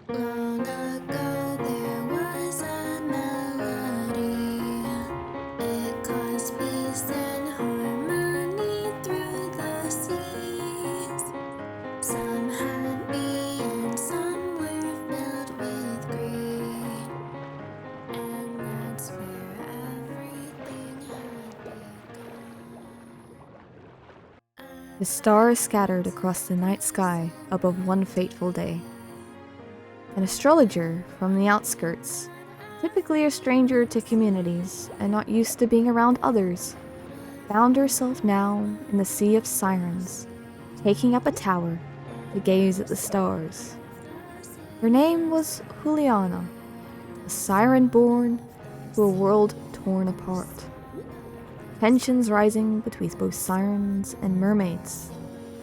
Long ago there was a melody. It caused peace and harmony through the seas. Some happy and some were filled with greed. And that's where everything had begun. The stars scattered across the night sky above one fateful day. An astrologer from the outskirts, typically a stranger to communities and not used to being around others, found herself now in the sea of sirens, taking up a tower to gaze at the stars. Her name was Heuliana, a siren born to a world torn apart. Tensions rising between both sirens and mermaids,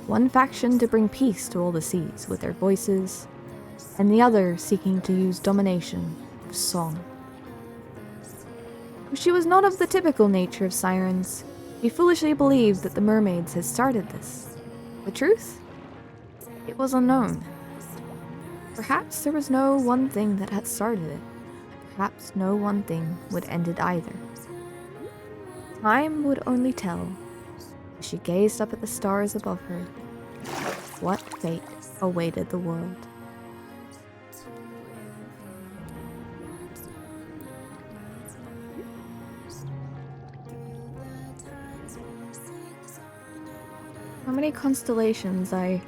one faction to bring peace to all the seas with their voices, and the other seeking to use domination of song. She was not of the typical nature of sirens. She foolishly believed that the mermaids had started this. The truth? It was unknown. Perhaps there was no one thing that had started it. Perhaps no one thing would end it either. Time would only tell, as she gazed up at the stars above her, what fate awaited the world. How many constellations? I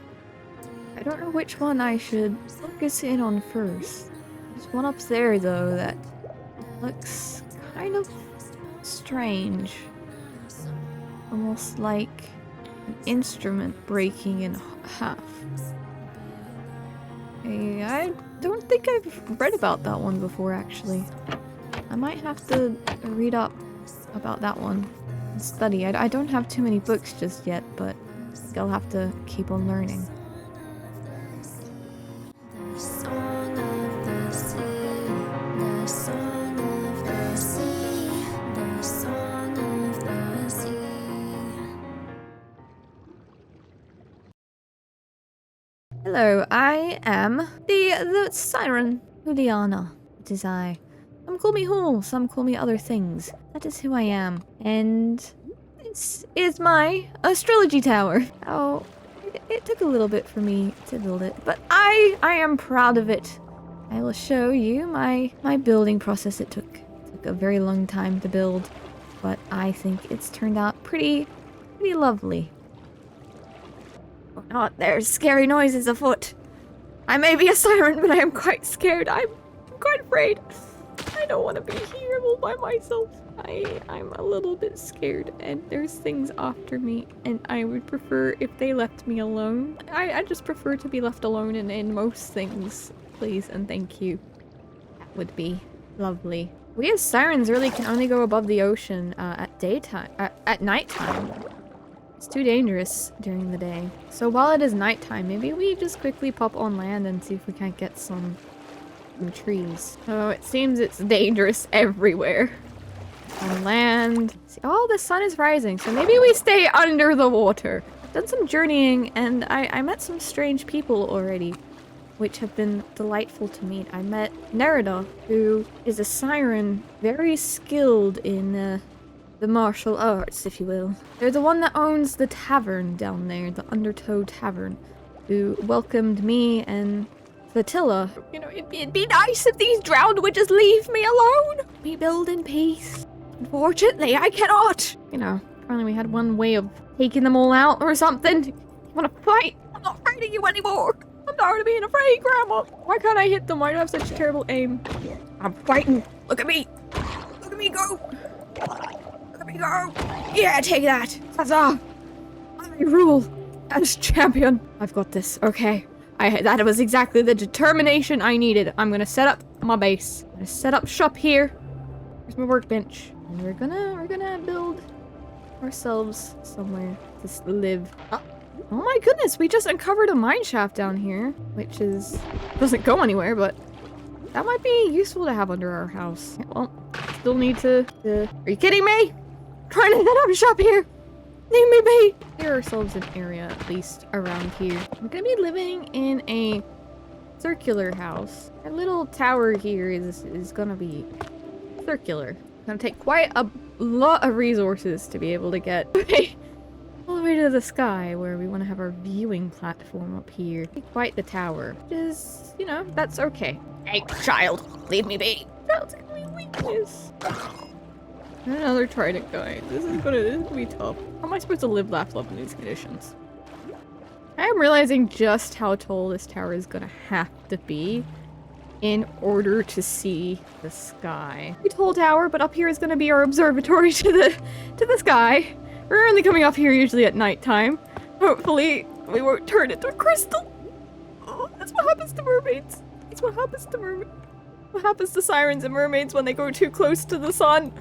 don't know which one I should focus in on first. There's one up there though that looks kind of strange. Almost like an instrument breaking in half. I don't think I've read about that one before actually. I might have to read up about that one and study. I don't have too many books just yet, but I'll have to keep on learning. The song of the sea, the song of the sea, the song of the sea. Hello, I am the Siren Heuliana. It is I. Some call me Hul, some call me other things. That is who I am. And this is my astrology tower. Oh, it took a little bit for me to build it, but I am proud of it. I will show you my building process. It took a very long time to build, but I think it's turned out pretty lovely. Oh, not there's scary noises afoot. I may be a siren, but I am quite scared. I'm quite afraid. I don't want to be here all by myself. I'm a little bit scared, and there's things after me, and I would prefer if they left me alone. I just prefer to be left alone in most things, please and thank you. That would be lovely. We as sirens really can only go above the ocean at daytime, at nighttime. It's too dangerous during the day. So while it is nighttime, maybe we just quickly pop on land and see if we can't get some trees. Oh, it seems it's dangerous everywhere. On land. See, oh, the sun is rising, so maybe we stay under the water. I've done some journeying, and I met some strange people already, which have been delightful to meet. I met Nerida, who is a siren, very skilled in the martial arts, if you will. They're the one that owns the tavern down there, the Undertow Tavern, who welcomed me and Flotilla. You know, it'd be nice if these drowned would just leave me alone. We build in peace. Unfortunately, I cannot. You know, apparently we had one way of taking them all out or something. You wanna fight? I'm not afraid of you anymore. I'm tired of being afraid, Grandma. Why can't I hit them? Why do I have such terrible aim? I'm fighting. Look at me. Look at me go. Look at me go. Yeah, take that. Huzzah. I rule as champion. I've got this. Okay. That was exactly the determination I needed. I'm gonna set up my base. I'm gonna set up shop here. Here's my workbench. And we're gonna build ourselves somewhere to live. Oh my goodness, we just uncovered a mine shaft down here, which doesn't go anywhere, but that might be useful to have under our house. Well, still need to are you kidding me? Trying to set up a shop here. Leave me be! Clear ourselves an area, at least, around here. We're gonna be living in a circular house. Our little tower here is gonna be circular. It's gonna take quite a lot of resources to be able to get all the way to the sky where we want to have our viewing platform up here. Quite the tower. Which is, you know, that's okay. Hey, child, leave me be. Child's gonna be weakness. Another trident guy. This is gonna be tough. How am I supposed to live, laugh, love in these conditions? I am realizing just how tall this tower is gonna have to be in order to see the sky. A tall tower, but up here is gonna be our observatory to the sky. We're only coming up here usually at nighttime. Hopefully, we won't turn into a crystal. Oh, that's what happens to mermaids. That's what happens to mermaids. What happens to sirens and mermaids when they go too close to the sun?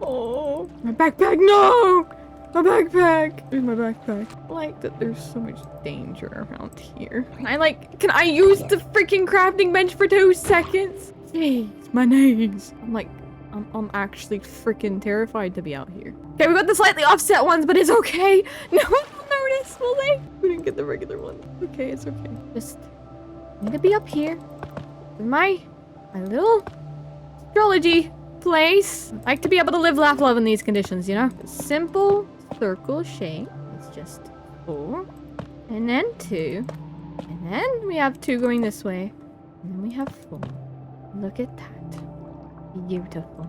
Oh, my backpack, no! My backpack! Where's my backpack? I like that there's so much danger around here. Can I use the freaking crafting bench for 2 seconds? Jeez, my knees. I'm actually freaking terrified to be out here. Okay, we got the slightly offset ones, but it's okay. No one will notice, will they? We didn't get the regular one. Okay, it's okay. Just need to be up here with my little astrology place. I like to be able to live, laugh, love in these conditions, you know? Simple circle shape. It's just 4, and then 2, and then we have 2 going this way, and then we have 4. Look at that. Beautiful.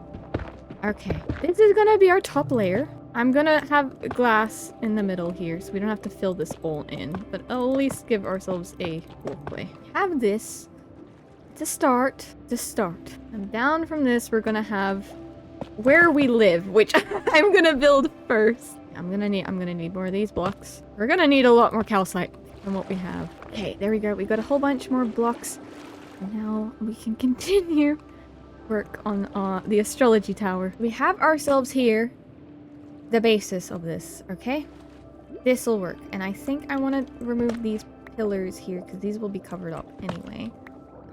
Okay, this is gonna be our top layer. I'm gonna have glass in the middle here, so we don't have to fill this all in, but at least give ourselves a walkway. Have this to start. And down from this, we're gonna have where we live, which I'm gonna build first. I'm gonna need more of these blocks. We're gonna need a lot more calcite than what we have. Okay, there we go. We got a whole bunch more blocks. And now we can continue work on the astrology tower. We have ourselves here the basis of this, okay? This will work. And I think I want to remove these pillars here because these will be covered up anyway.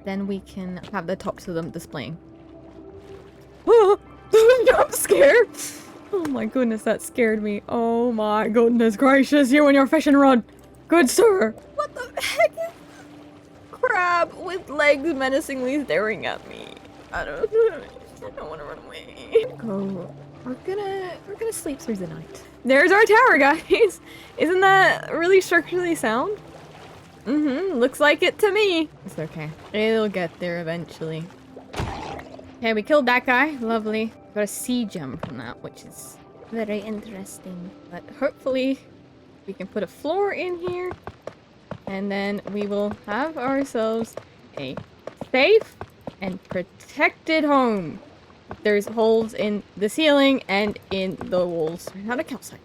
Then we can have the tops of them displaying. Oh, I'm scared. Oh my goodness, that scared me. Oh my goodness gracious, you and your fishing rod. Good sir. What the heck is crab with legs menacingly staring at me? I don't want to run away. Go. We're gonna sleep through the night. There's our tower, guys. Isn't that really structurally sound? Looks like it to me. It's okay. It'll get there eventually. Okay, we killed that guy. Lovely. Got a sea gem from that, which is very interesting. But hopefully we can put a floor in here. And then we will have ourselves a safe and protected home. There's holes in the ceiling and in the walls. Not a calcite.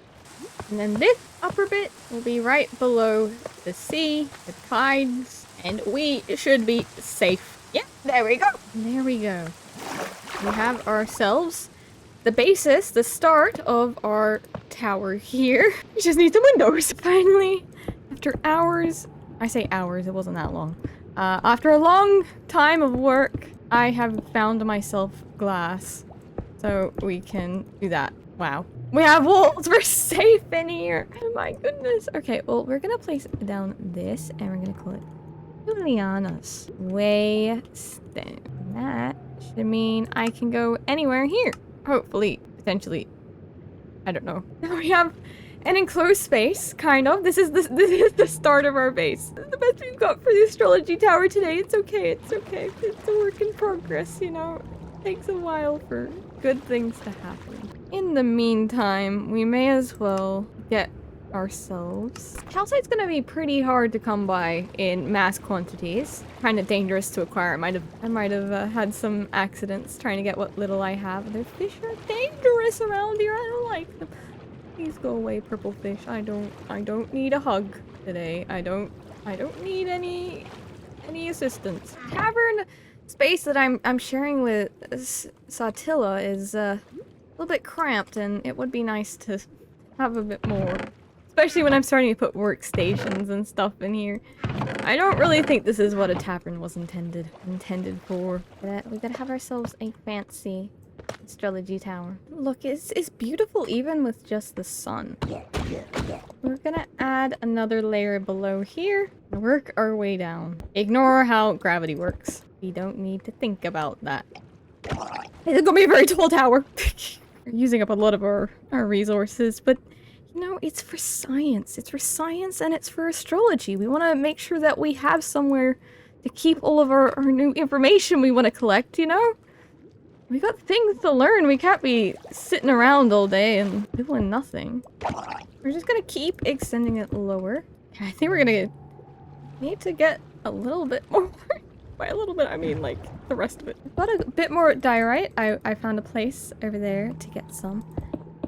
And then this upper bit will be right below the sea, the tides, and we should be safe. Yeah, there we go. There we go. We have ourselves the basis, the start of our tower here. We just need some windows. Finally, after hours, I say hours, it wasn't that long. After a long time of work, I have found myself glass. So we can do that. Wow. We have walls. We're safe in here. Oh my goodness. Okay, well, we're gonna place down this and we're gonna call it Heuliana's Waystone. That should mean I can go anywhere here. Hopefully, potentially. I don't know. Now we have an enclosed space, kind of. This is the start of our base. This is the best we've got for the astrology tower today. It's okay. It's okay. It's a work in progress, you know. It takes a while for good things to happen. In the meantime, we may as well get ourselves. Calcite's gonna be pretty hard to come by in mass quantities. Kind of dangerous to acquire. I might have had some accidents trying to get what little I have. The fish are dangerous around here. I don't like them. Please go away, purple fish. I don't need a hug today. I don't need any assistance. Cavern space that I'm sharing with Satilla is a little bit cramped, and it would be nice to have a bit more. Especially when I'm starting to put workstations and stuff in here. I don't really think this is what a tavern was intended for. But we gotta have ourselves a fancy astrology tower. Look, it's beautiful even with just the sun. We're gonna add another layer below here and work our way down. Ignore how gravity works. We don't need to think about that. It's gonna be a very tall tower. We're using up a lot of our resources, but you know, it's for science. It's for science and it's for astrology. We want to make sure that we have somewhere to keep all of our new information we want to collect, you know? We got things to learn. We can't be sitting around all day and doing nothing. We're just gonna keep extending it lower. I think we're gonna need to get a little bit more. By a little bit, I mean like the rest of it. I've got a bit more diorite. I found a place over there to get some.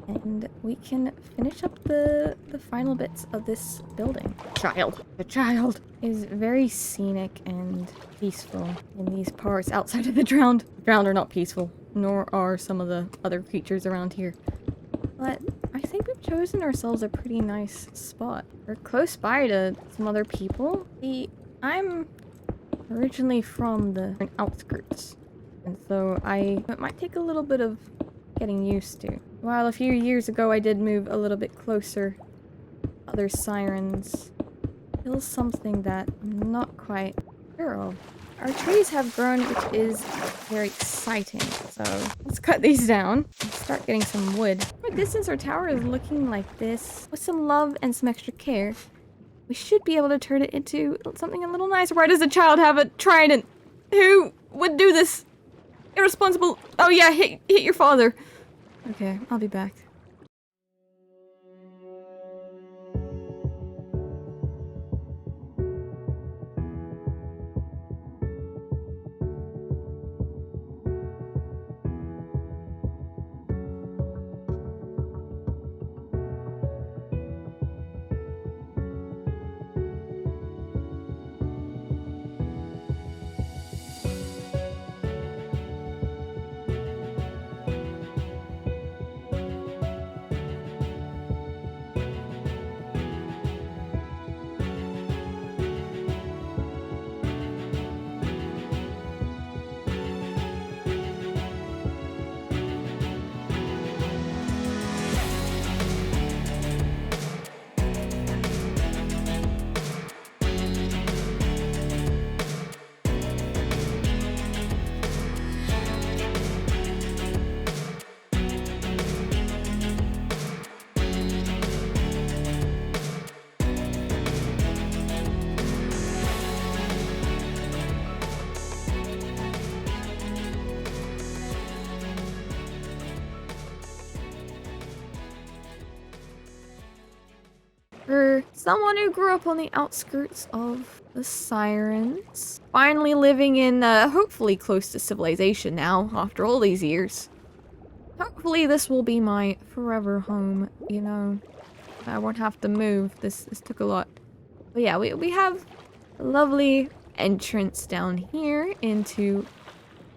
And we can finish up the final bits of this building. The child is very scenic and peaceful in these parts outside of the drowned. The drowned are not peaceful, nor are some of the other creatures around here. But I think we've chosen ourselves a pretty nice spot. We're close by to some other people. I'm originally from the outskirts, and so it might take a little bit of getting used to. While a few years ago I did move a little bit closer, other sirens, still something that I'm not quite sure of. Our trees have grown, which is very exciting, so let's cut these down and start getting some wood. From a distance, our tower is looking like this. With some love and some extra care, we should be able to turn it into something a little nicer. Why does a child have a trident? Who would do this? Irresponsible. Oh yeah, hit your father. Okay, I'll be back. For someone who grew up on the outskirts of the Sirens, finally living in, hopefully close to civilization now, after all these years. Hopefully this will be my forever home, you know. I won't have to move. This took a lot. But yeah, we have a lovely entrance down here into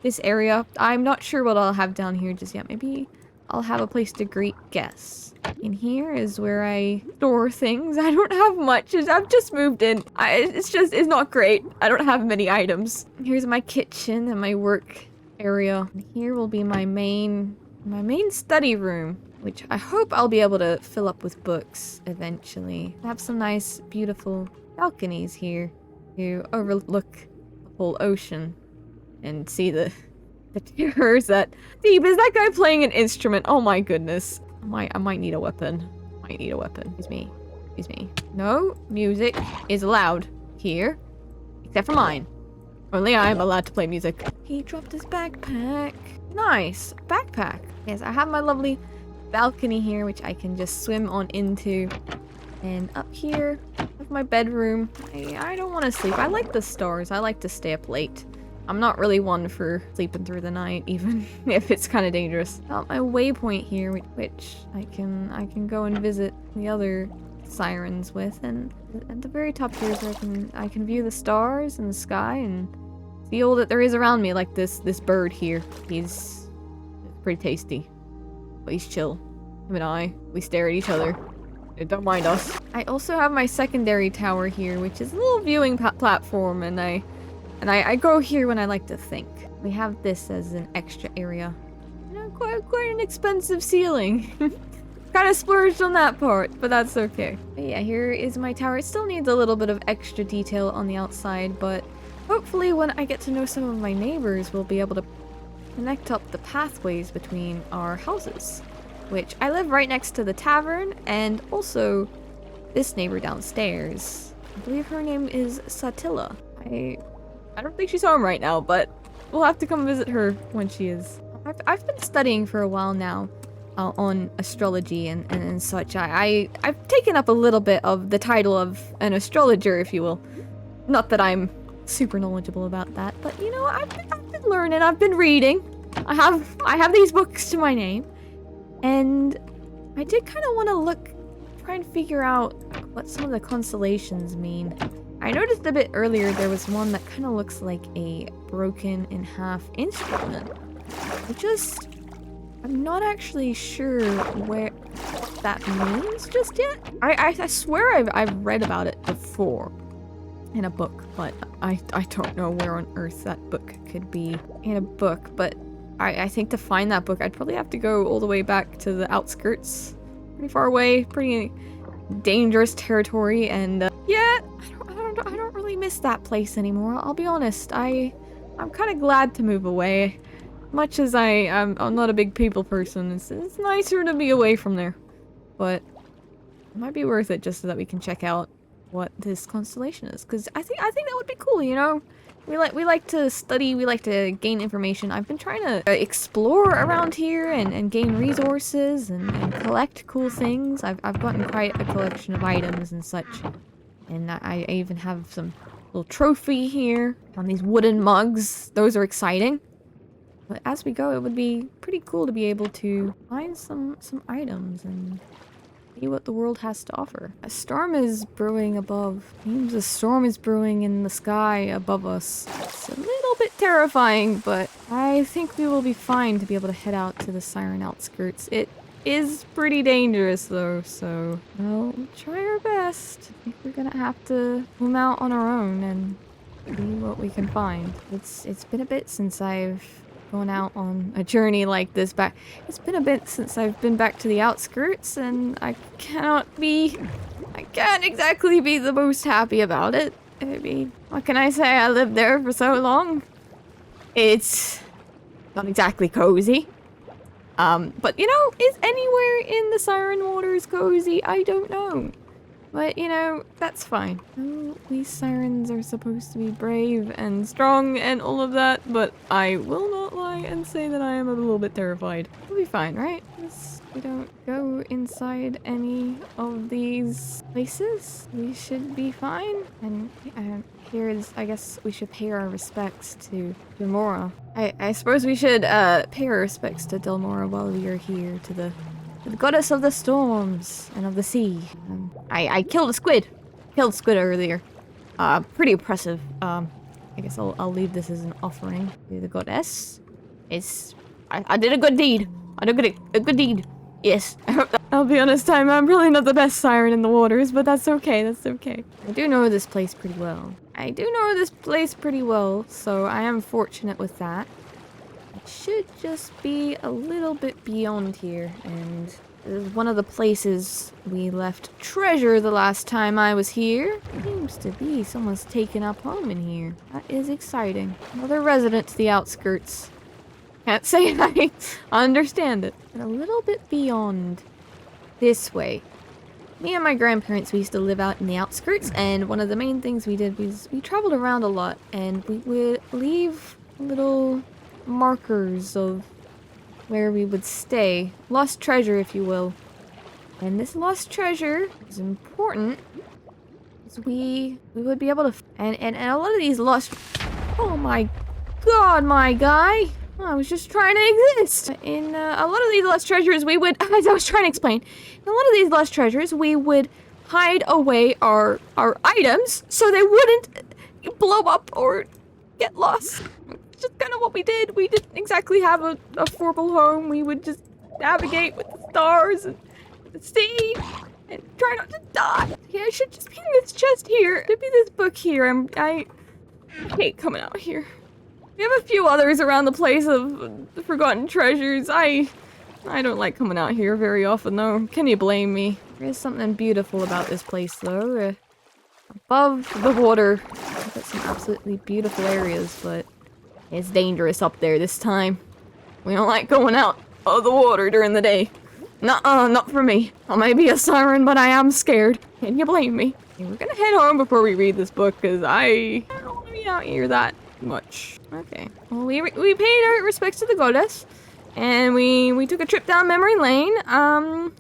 this area. I'm not sure what I'll have down here just yet. Maybe I'll have a place to greet guests. In here is where I store things. I don't have much. I've just moved in. It's not great. I don't have many items. Here's my kitchen and my work area. And here will be my main study room, which I hope I'll be able to fill up with books eventually. I have some nice, beautiful balconies here to overlook the whole ocean and see the terrors that... Deep, is that guy playing an instrument? Oh my goodness. I might need a weapon. Excuse me. No music is allowed here, except for mine. Only I am allowed to play music. He dropped his backpack. Nice. Backpack. Yes, I have my lovely balcony here, which I can just swim on into. And up here, I have my bedroom. I don't want to sleep. I like the stars. I like to stay up late. I'm not really one for sleeping through the night, even if it's kind of dangerous. Got my waypoint here, which I can go and visit the other sirens with, and at the very top here is where I can view the stars and the sky and see all that there is around me, like this bird here. He's pretty tasty, but he's chill. Him and we stare at each other. Don't mind us. I also have my secondary tower here, which is a little viewing platform, and I go here when I like to think. We have this as an extra area. You know, quite an expensive ceiling. kind of splurged on that part, but that's okay. But yeah, here is my tower. It still needs a little bit of extra detail on the outside, but hopefully when I get to know some of my neighbors, we'll be able to connect up the pathways between our houses. Which, I live right next to the tavern, and also this neighbor downstairs. I believe her name is Satilla. I don't think she's home right now, but we'll have to come visit her when she is. I've been studying for a while now on astrology and such. I've taken up a little bit of the title of an astrologer, if you will. Not that I'm super knowledgeable about that, but you know, I've been learning, I've been reading. I have these books to my name, and I did kind of want to try and figure out what some of the constellations mean. I noticed a bit earlier there was one that kind of looks like a broken in half instrument. I'm not actually sure what that means just yet. I swear I've read about it before in a book, but I don't know where on earth that book could be in a book. But I think to find that book, I'd probably have to go all the way back to the outskirts. Pretty far away, pretty dangerous territory, and yeah, I don't really miss that place anymore. I'll be honest. I'm kind of glad to move away. Much as I'm not a big people person, it's nicer to be away from there. But it might be worth it just so that we can check out what this constellation is, because I think that would be cool, you know? We like to study, we like to gain information. I've been trying to explore around here and gain resources and collect cool things. I've gotten quite a collection of items and such. And I even have some little trophy here on these wooden mugs. Those are exciting. But as we go, it would be pretty cool to be able to find some items and see what the world has to offer. A storm is brewing above. Seems a storm is brewing in the sky above us. It's a little bit terrifying, but I think we will be fine to be able to head out to the Siren Outskirts. It is pretty dangerous though, so we'll try our best. I think we're gonna have to swim out on our own and see what we can find. It's been a bit since I've gone out on a journey like this back. It's been a bit since I've been back to the outskirts, and I can't exactly be the most happy about it. I mean, what can I say? I lived there for so long. It's not exactly cozy. But you know, is anywhere in the Siren waters cozy? I don't know. But you know, that's fine. Oh, we sirens are supposed to be brave and strong and all of that, but I will not lie and say that I am a little bit terrified. We'll be fine, right? We don't go inside any of these places. We should be fine. And here is, I guess we should pay our respects to Delmora. I suppose we should pay our respects to Delmora while we are here, to the goddess of the storms and of the sea. I killed a squid. Killed squid earlier. Pretty impressive. I guess I'll leave this as an offering to the goddess. I did a good deed. I did a good deed. Yes. I'll be honest, I'm really not the best siren in the waters, but that's okay, that's okay. I do know this place pretty well. So I am fortunate with that. It should just be a little bit beyond here, and this is one of the places we left treasure the last time I was here. Seems to be someone's taken up home in here. That is exciting. Another resident to the outskirts. Can't say I understand it. And a little bit beyond this way. Me and my grandparents, we used to live out in the outskirts, and one of the main things we did was we traveled around a lot, and we would leave little markers of where we would stay. Lost treasure, if you will. And this lost treasure is important, because we would be able to... And a lot of these lost... Oh my god, my guy! I was just trying to exist. In a lot of these lost treasures, we would... As I was trying to explain, in a lot of these lost treasures, we would hide away our items so they wouldn't blow up or get lost. Just kind of what we did. We didn't exactly have a affordable home. We would just navigate with the stars and the sea and try not to die. Yeah, I should just be in this chest here. There'd be this book here. I hate coming out here. We have a few others around the place of the forgotten treasures. I I don't like coming out here very often, though. Can you blame me? There is something beautiful about this place, though. Above the water, we've got some absolutely beautiful areas, but it's dangerous up there this time. We don't like going out of the water during the day. Nuh-uh, not for me. I may be a siren, but I am scared. Can you blame me? Okay, we're gonna head home before we read this book, because I don't want to be out here that much. Okay. Well, we paid our respects to the goddess, and we took a trip down memory lane. Yeah,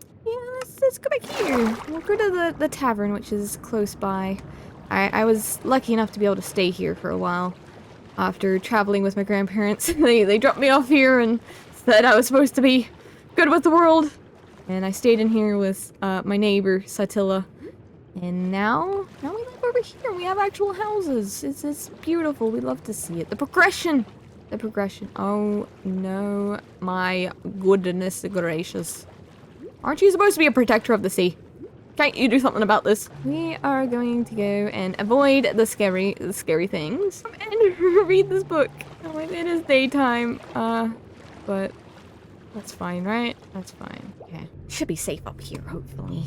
let's go back here. We'll go to the tavern, which is close by. I was lucky enough to be able to stay here for a while. After traveling with my grandparents, they dropped me off here and said I was supposed to be good with the world. And I stayed in here with my neighbor, Satilla. And now we live over here. We have actual houses. It's beautiful. We love to see it. The progression. Oh, no. My goodness gracious. Aren't you supposed to be a protector of the sea? Can't you do something about this? We are going to go and avoid the scary things and read this book. Oh, it is daytime. But that's fine, right? That's fine. Okay. Should be safe up here, hopefully.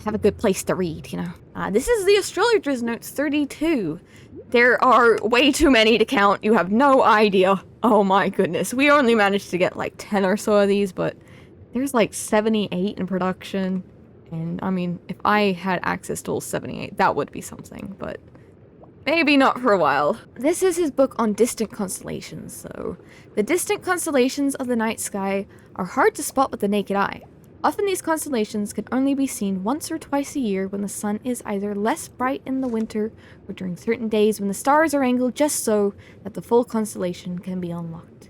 Have a good place to read, you know. This is the Astrologer's Notes 32. There are way too many to count. You have no idea. Oh my goodness. We only managed to get like 10 or so of these, but there's like 78 in production. And I mean, if I had access to all 78, that would be something, but maybe not for a while. This is his book on distant constellations, so the distant constellations of the night sky are hard to spot with the naked eye. Often these constellations can only be seen once or twice a year when the sun is either less bright in the winter or during certain days when the stars are angled just so that the full constellation can be unlocked.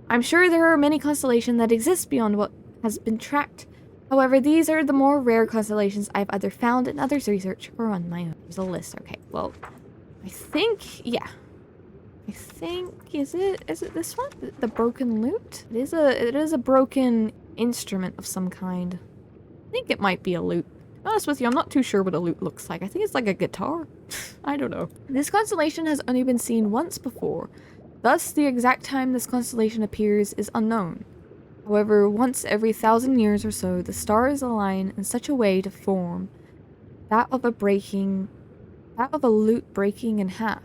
I'm sure there are many constellations that exist beyond what has been tracked. However, these are the more rare constellations I've either found in others' research or on my own. There's a list. Okay, well, I think, yeah. I think, is it this one? The broken lute? It is a broken instrument of some kind. I think it might be a lute. To be honest with you, I'm not too sure what a lute looks like. I think it's like a guitar. I don't know. This constellation has only been seen once before. Thus, the exact time this constellation appears is unknown. However, once every 1,000 years or so, the stars align in such a way to form that of a lute breaking in half.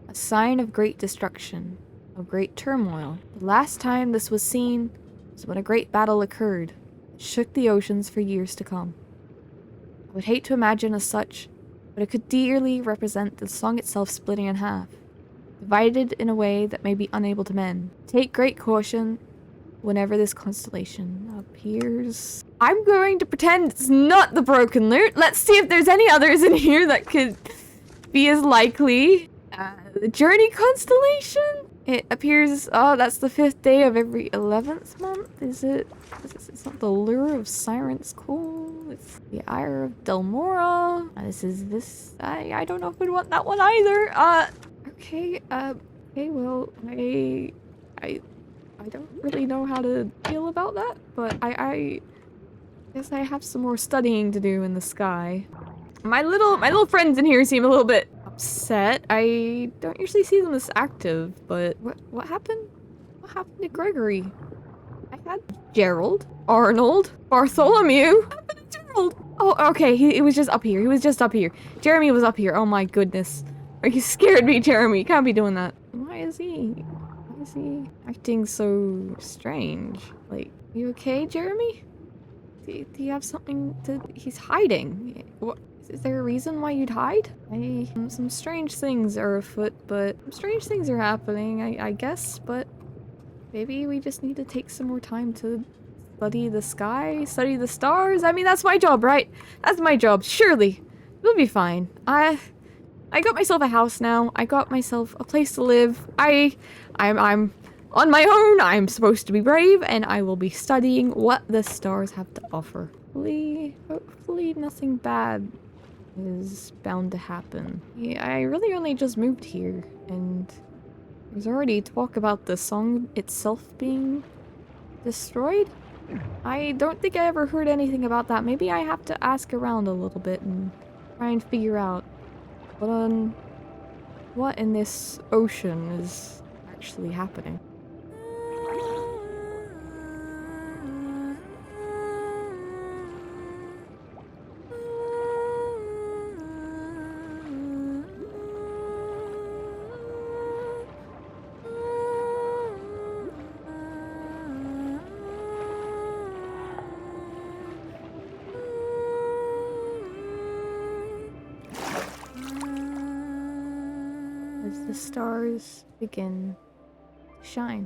A sign of great destruction, of great turmoil. The last time this was seen was when a great battle occurred. It shook the oceans for years to come. I would hate to imagine as such, but it could dearly represent the song itself splitting in half, divided in a way that may be unable to mend. Take great caution whenever this constellation appears. I'm going to pretend it's not the broken lute. Let's see if there's any others in here that could be as likely. The Journey constellation? It appears, oh, that's the 5th day of every 11th month. Is it? It's not the Lure of Sirens. Cool. It's the Ire of Delmora. I don't know if we'd want that one either. Okay, well, I don't really know how to feel about that, but I guess I have some more studying to do in the sky. My little friends in here seem a little bit upset. I don't usually see them this active, but what happened? What happened to Gregory? I had Gerald, Arnold, Bartholomew. What happened to Gerald? Oh, okay, he was just up here. He was just up here. Jeremy was up here. Oh my goodness. Are you scared me, Jeremy? You can't be doing that. Why is he acting so strange? Like, you okay, Jeremy? Do you have something to... He's hiding. What? Is there a reason why you'd hide? Some strange things are afoot, but some strange things are happening, I guess, but maybe we just need to take some more time to study the sky, study the stars. I mean, that's my job, right? That's my job. Surely. We'll be fine. I got myself a house now. I got myself a place to live. I'm on my own. I'm supposed to be brave, and I will be studying what the stars have to offer. Hopefully nothing bad is bound to happen. Yeah, I really only just moved here, and there's already talk about the song itself being destroyed. I don't think I ever heard anything about that. Maybe I have to ask around a little bit and try and figure out what in this ocean is actually happening. as the stars begin to shine.